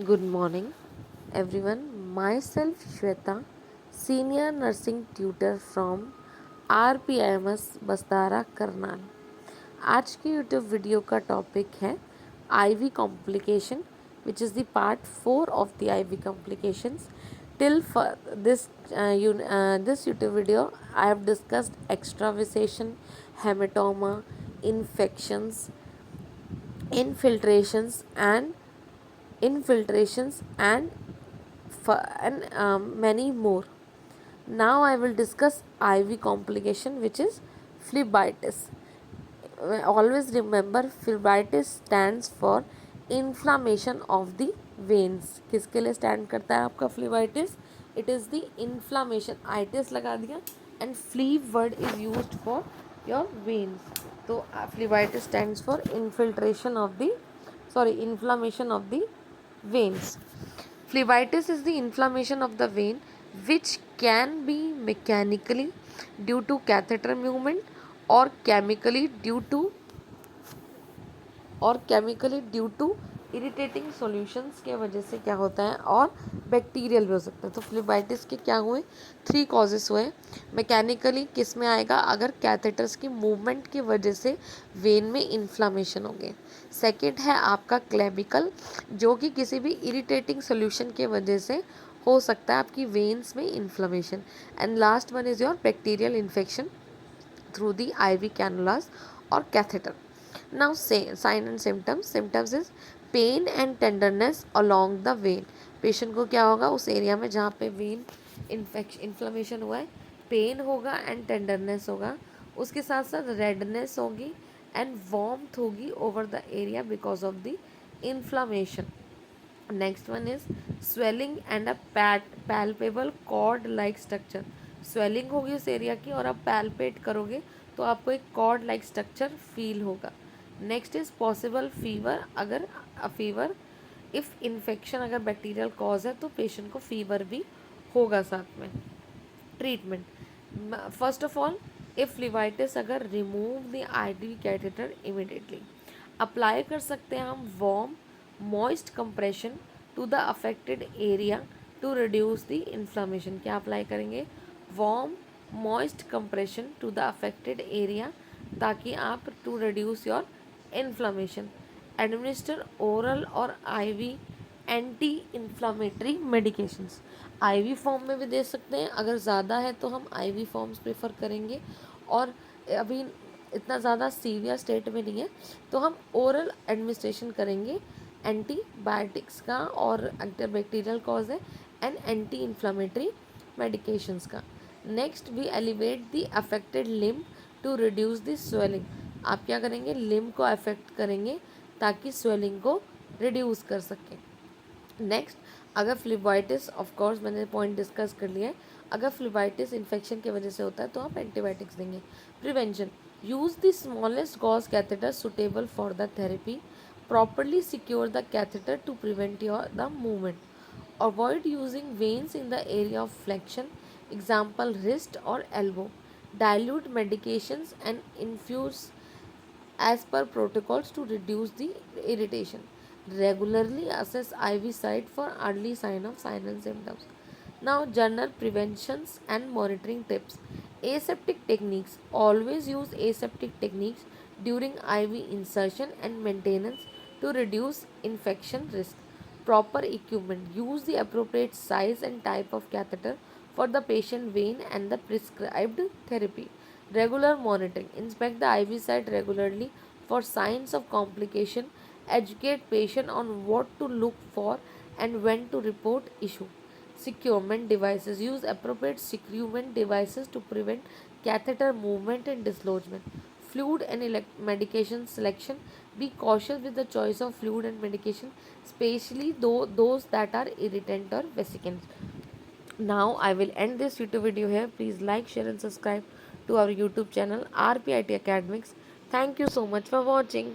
Good morning, everyone. Myself Shweta, Senior Nursing Tutor from RPIMS बस्तारा करनाल। आज की YouTube video का टॉपिक है IV complication, which is the part 4 of the IV complications. Till this YouTube video, I have discussed extravasation, hematoma, infections, infiltrations, and many more. Now I will discuss IV complication, which is phlebitis. Always remember, phlebitis stands for inflammation of the veins. किसके लिए stand करता है आपका phlebitis? It is the inflammation. itis लगा दिया and phleb word is used for your veins. तो phlebitis stands for inflammation of the veins. Phlebitis is the inflammation of the vein which can be mechanically due to catheter movement or chemically due to irritating solutions के वजह से क्या होता है, और bacterial भी हो सकता है. तो फ्लेबाइटिस के क्या हुए, 3 कॉजेस हुए. मैकेनिकली किस में आएगा, अगर कैथेटर्स की मूवमेंट की वजह से वेन में इन्फ्लामेशन हो गए. सेकेंड है आपका क्लेबिकल, जो कि किसी भी इरिटेटिंग सॉल्यूशन के वजह से हो सकता है आपकी वेन्स में inflammation. And last one is your bacterial infection through the IV cannulas or catheter. Now say sign and symptoms. Symptoms is pain and tenderness along the vein. Patient को क्या होगा, उस एरिया में जहाँ पे वेन इन्फ्लेमेशन हुआ है, pen होगा एंड टेंडरनेस होगा. उसके साथ साथ रेडनेस होगी एंड वार्मथ होगी over the area because of the inflammation. Next one is swelling and a palpable cord like structure. Swelling होगी उस एरिया की और आप पैल्पेट करोगे तो आपको एक कॉर्ड लाइक स्ट्रक्चर फील होगा. Next is possible fever. अगर फीवर इफ़ इन्फेक्शन अगर बैक्टीरियल कॉज है तो पेशेंट को फीवर भी होगा साथ में. Treatment, first of all if phlebitis, अगर remove the IV catheter immediately. Apply कर सकते हैं हम warm moist compression to the affected area to reduce the inflammation. क्या अप्लाई करेंगे, warm moist compression to the affected area, ताकि आप to reduce your inflammation. Administer oral और IV anti inflammatory medications. IV form में भी दे सकते हैं, अगर ज़्यादा है तो हम आईवी फॉर्म्स प्रेफर करेंगे, और अभी इतना ज़्यादा सीवियर स्टेट में नहीं है तो हम ओरल एडमिनिस्ट्रेशन करेंगे एंटीबायोटिक्स का, और एंटीबैक्टीरियल कॉज है, एंड एंटी इन्फ्लामेटरी मेडिकेशंस का. Next we elevate the affected limb to reduce the swelling. आप क्या करेंगे, लिम्ब को अफेक्ट करेंगे ताकि स्वेलिंग को रिड्यूस कर सकें. नेक्स्ट, अगर फ्लेबाइटिस, ऑफ कोर्स मैंने पॉइंट डिस्कस कर लिया है, अगर फ्लेबाइटिस इन्फेक्शन की वजह से होता है तो आप एंटीबायोटिक्स देंगे. Prevention, use the smallest gauge catheter suitable for the therapy. Properly secure the catheter to prevent your the movement. Avoid using veins in the area of flexion, example wrist और elbow. Dilute medications and infuse as per protocols to reduce the irritation. Regularly assess IV site for early sign and symptoms. Now, general preventions and monitoring tips. Aseptic techniques. Always use aseptic techniques during IV insertion and maintenance to reduce infection risk. Proper equipment. Use the appropriate size and type of catheter for the patient vein and the prescribed therapy. Regular monitoring. Inspect the IV site regularly for signs of complication. Educate patient on what to look for and when to report issue. Securement devices. Use appropriate securement devices to prevent catheter movement and dislodgement. Fluid and medication selection. Be cautious with the choice of fluid and medication, especially those that are irritant or vesicant. Now I will end this YouTube video here. Please like, share and subscribe to our YouTube channel RPIT Academics. Thank you so much for watching.